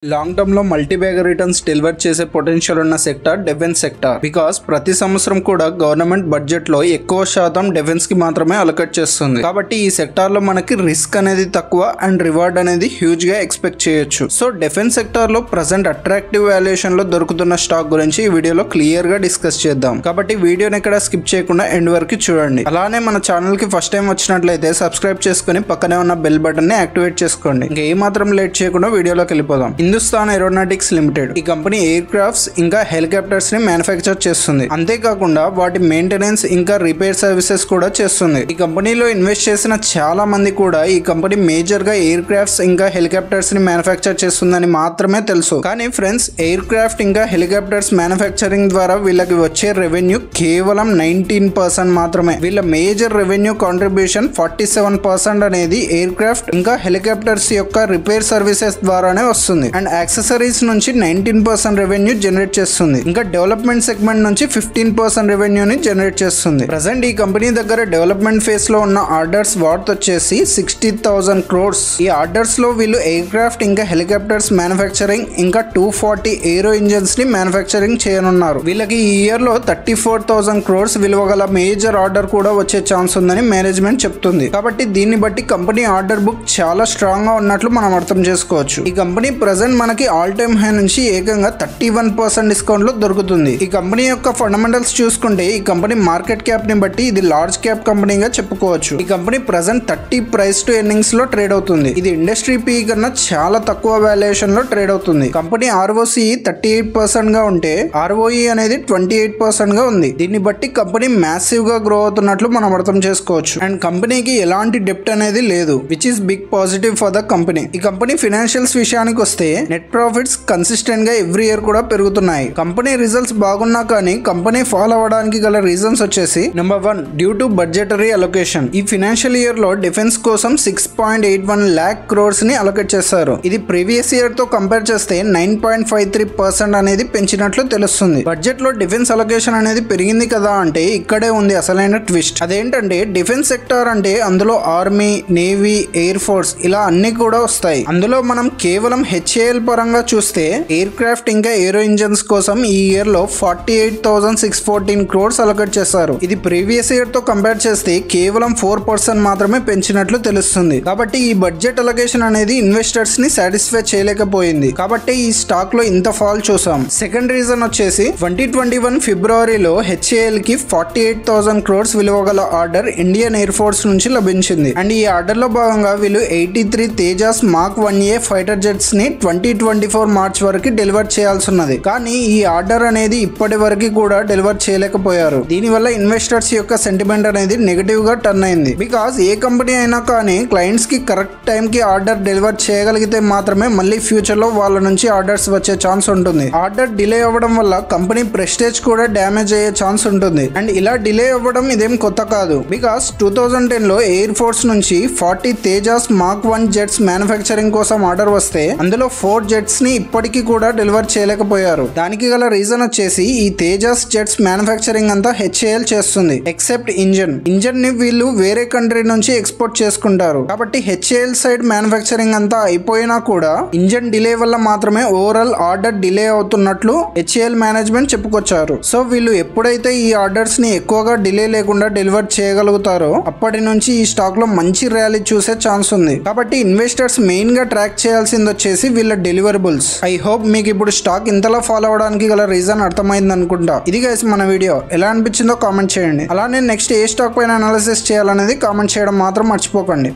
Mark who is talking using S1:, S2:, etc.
S1: Long term లో multibagger returns deliver చేసే potential ఉన్న సెక్టార్ డిఫెన్స్ సెక్టార్. బికాస్ ప్రతి సంవత్సరం కూడా గవర్నమెంట్ బడ్జెట్ లో ఎక్కువ శాతం డిఫెన్స్ కి మాత్రమే అలొకేట్ చేస్తుంది. కాబట్టి ఈ సెక్టార్ లో మనకి రిస్క్ అనేది తక్కువ అండ్ రివార్డ్ అనేది హ్యూజ్ గా ఎక్స్పెక్ట్ చేయొచ్చు. సో డిఫెన్స్ సెక్టార్ లో ప్రెసెంట్ అట్రాక్టివ్ వాల్యుయేషన్ లో దొరుకుతున్న స్టాక్ గురించి ఈ వీడియోలో క్లియర్ గా డిస్కస్ చేద్దాం. కాబట్టి వీడియోని ఎక్కడ స్కిప్ చేయకుండా ఎండ్ వరకు చూడండి. అలానే మన ఛానల్ కి ఫస్ట్ టైం వచ్చినట్లయితే సబ్స్క్రైబ్ చేసుకుని పక్కనే ఉన్న బెల్ బటన్ ని యాక్టివేట్ చేసుకోండి. ఇంకా ఏ మాత్రం లేట్ చేయకుండా వీడియోలోకి వెళ్ళిపోదాం. హిందుస్థాన్ ఏరోనాటిక్స్ లిమిటెడ్ ఈ కంపెనీ ఎయిర్ క్రాఫ్ట్స్ ఇంకా హెలికాప్టర్స్ ని మ్యానుఫ్యాక్చర్ చేస్తుంది. అంతేకాకుండా వాటి మెయింటెనెన్స్ ఇంకా రిపేర్ సర్వీసెస్ కూడా చేస్తుంది. ఈ కంపెనీలో ఇన్వెస్ట్ చేసిన చాలా మంది కూడా ఈ కంపెనీ మేజర్ గా ఎయిర్ క్రాఫ్ట్స్ ఇంకా హెలికాప్టర్స్ ని మ్యానుఫ్యాక్చర్ చేస్తుందని మాత్రమే తెలుసు. కానీ ఫ్రెండ్స్, ఎయిర్ క్రాఫ్ట్ ఇంకా హెలికాప్టర్స్ మ్యానుఫ్యాక్చరింగ్ ద్వారా వీళ్ళకి వచ్చే రెవెన్యూ కేవలం 19% మాత్రమే. వీళ్ళ మేజర్ రెవెన్యూ కాంట్రిబ్యూషన్ 47% అనేది ఎయిర్ క్రాఫ్ట్ ఇంకా హెలికాప్టర్స్ యొక్క రిపేర్ సర్వీసెస్ ద్వారానే వస్తుంది. అండ్ యాక్సెసరీస్ నుంచి 19% రెవెన్యూ జనరేట్ చేస్తుంది. ఇంకా డెవలప్మెంట్ సెగ్మెంట్ నుంచి 15% రెవెన్యూని జనరేట్ చేస్తుంది. ప్రెసెంట్ ఈ కంపెనీ దగ్గర డెవలప్మెంట్ ఫేజ్ లో ఉన్న ఆర్డర్స్ వార్త్ వచ్చేసి 60,000 crores. ఈ ఆర్డర్స్ లో వీళ్ళు ఎయిర్ క్రాఫ్ట్ ఇంకా హెలికాప్టర్స్ మ్యానుఫ్యాక్చరింగ్ ఇంకా 240 ఏరో ఇంజన్స్ ని మ్యానుఫ్యాక్చరింగ్ చేయనున్నారు. వీళ్ళకి ఈ ఇయర్ లో 34,000 crores విలువ గల మేజర్ ఆర్డర్ కూడా వచ్చే ఛాన్స్ ఉందని మేనేజ్మెంట్ చెప్తుంది. కాబట్టి దీన్ని బట్టి కంపెనీ ఆర్డర్ బుక్ చాలా స్ట్రాంగ్ గా ఉన్నట్లు మనం అర్థం చేసుకోవచ్చు. ఈ కంపెనీ ప్రెసెంట్ మనకి ఆల్ టైమ్ హై నుంచి ఏకంగా 31% డిస్కౌంట్ లో దొరుకుతుంది. ఈ కంపెనీ యొక్క ఫండమెంటల్స్ చూసుకుంటే ఈ కంపెనీ మార్కెట్ క్యాప్ ని బట్టి ఇది లార్జ్ క్యాప్ కంపెనీగా చెప్పుకోవచ్చు. ఈ company present 30 price to earnings లో ట్రేడ్ అవుతుంది. ఇది ఇండస్ట్రీ పీ కన్నా చాలా తక్కువ వాల్యుయేషన్ లో ట్రేడ్ అవుతుంది. కంపెనీ ROCE 38% గా ఉంటే ROE అనేది 28% గా ఉంది. దీన్ని బట్టి కంపెనీ మ్యాసివ్ గా గ్రో అవుతున్నట్లు మనం అర్థం చేసుకోవచ్చు. అండ్ కంపెనీకి ఎలాంటి డెప్ట్ అనేది లేదు, which is big positive for the company. ఈ కంపెనీ ఫైనాన్షియల్స్ విషయానికి వస్తే నెట్ ప్రాఫిట్స్ కన్సిస్టెంట్ గా ఎవ్రీ ఇయర్ కూడా పెరుగుతున్నాయి. కంపెనీ రిజల్ట్స్ బాగున్నా కానీ కంపెనీ ఫాల్ అవ్వడానికి గల రీజన్స్ వచ్చేసి number 1 due to budgetary allocation. ఈ ఫైనాన్షియల్ ఇయర్ లో డిఫెన్స్ కోసం 6.81 lakh crores ని అలొకేట్ చేశారు. ఇది ప్రీవియస్ ఇయర్ తో కంపేర్ చేస్తే 9.53% అనేది పెంచినట్లు తెలుస్తుంది. బడ్జెట్ లో డిఫెన్స్ అలొకేషన్ అనేది పెరిగింది కదా అంటే ఇక్కడే ఉంది అసలైన ట్విస్ట్. అదేంటంటే డిఫెన్స్ సెక్టార్ అంటే అందులో ఆర్మీ, నేవీ, ఎయిర్ ఫోర్స్ ఇలా అన్ని కూడా వస్తాయి. అందులో మనం కేవలం HAL పరంగా చూస్తే ఎయిర్ క్రాఫ్ట్ ఇంకా ఏరో ఇంజన్స్ కోసం ఈ ఇయర్ లో 48,614 crores అలొకేట్ చేశారు. ఇది ప్రీవియస్ ఇయర్ తో కంపేర్ చేస్తే కేవలం 4% మాత్రమే పెంచినట్లు తెలుస్తుంది. కాబట్టి ఈ బడ్జెట్ అలొకేషన్ అనేది ఇన్వెస్టర్స్ ని సాటిస్ఫై చేయలేకపోయింది. కాబట్టి ఈ స్టాక్ లో ఇంత ఫాల్ చూసాం. సెకండ్ రీజన్ వచ్చేసి 2021 ఫిబ్రవరిలో HAL కి 48,000 crores విలువ గల ఆర్డర్ ఇండియన్ ఎయిర్ ఫోర్స్ నుంచి లభించింది. అండ్ ఈ ఆర్డర్ లో భాగంగా వీళ్ళు 83 Tejas Mark 1A fighter jets ని 2024 మార్చ్ వరకు డెలివర్ చేయాల్సి ఉన్నది. కానీ ఈ ఆర్డర్ అనేది ఇప్పటి వరకు కూడా డెలివర్ చేయలేకపోయారు. దీనివల్ల ఇన్వెస్టర్స్ యొక్క సెంటిమెంట్ అనేది నెగటివ్ గా టర్న్ అయింది. బికాస్ ఏ కంపెనీ అయినా కానీ క్లయింట్స్ కి కరెక్ట్ టైం కి ఆర్డర్ డెలివర్ చేయగలిగితే మాత్రమే మళ్ళీ ఫ్యూచర్ లో వాళ్ళ నుంచి ఆర్డర్స్ వచ్చే ఛాన్స్ ఉంటుంది. ఆర్డర్ డిలే అవ్వడం వల్ల కంపెనీ ప్రెస్టేజ్ కూడా డ్యామేజ్ అయ్యే ఛాన్స్ ఉంటుంది. అండ్ ఇలా డిలే అవ్వడం ఇదేం కొత్త కాదు. బికాస్ 2010 లో ఎయిర్ ఫోర్స్ నుంచి 40 తేజాస్ Mark 1 జెట్స్ మ్యానుఫ్యాక్చరింగ్ కోసం ఆర్డర్ వస్తే అందులో 4 జెట్స్ ని ఇప్పటికీ కూడా డెలివర్ చేయలేకపోయారు. దానికి గల రీజన్ వచ్చేసి ఈ తేజాస్ జెట్స్ మ్యానుఫ్యాక్చరింగ్ అంతా HAL చేస్తుంది ఎక్సెప్ట్ ఇంజన్ ని వీళ్ళు వేరే కంట్రీ నుంచి ఎక్స్పోర్ట్ చేసుకుంటారు. కాబట్టి HAL సైడ్ మ్యానుఫ్యాక్చరింగ్ అంతా అయిపోయినా కూడా ఇంజన్ డిలే వల్ల మాత్రమే ఓవరాల్ ఆర్డర్ డిలే అవుతున్నట్లు HAL మేనేజ్మెంట్ చెప్పుకొచ్చారు. సో వీళ్ళు ఎప్పుడైతే ఈ ఆర్డర్స్ ని ఎక్కువగా డిలే లేకుండా డెలివర్ చేయగలుగుతారో అప్పటి నుంచి ఈ స్టాక్ లో మంచి ర్యాలీ చూసే ఛాన్స్ ఉంది. కాబట్టి ఇన్వెస్టర్స్ మెయిన్ గా ట్రాక్ చేయాల్సింది వచ్చేసి వీళ్ళ డెలివరబుల్స్. ఐ హోప్ మీకు ఇప్పుడు స్టాక్ ఇంతలా ఫాలో అవడానికి గల రీజన్ అర్థమైంది అనుకుంటా. ఇది గైస్ మన వీడియో ఎలా అనిపించిందో కామెంట్ చేయండి. అలానే నెక్స్ట్ ఏ స్టాక్ పైన అనాలిసిస్ చేయాలనేది కామెంట్ చేయడం మాత్రం మర్చిపోకండి.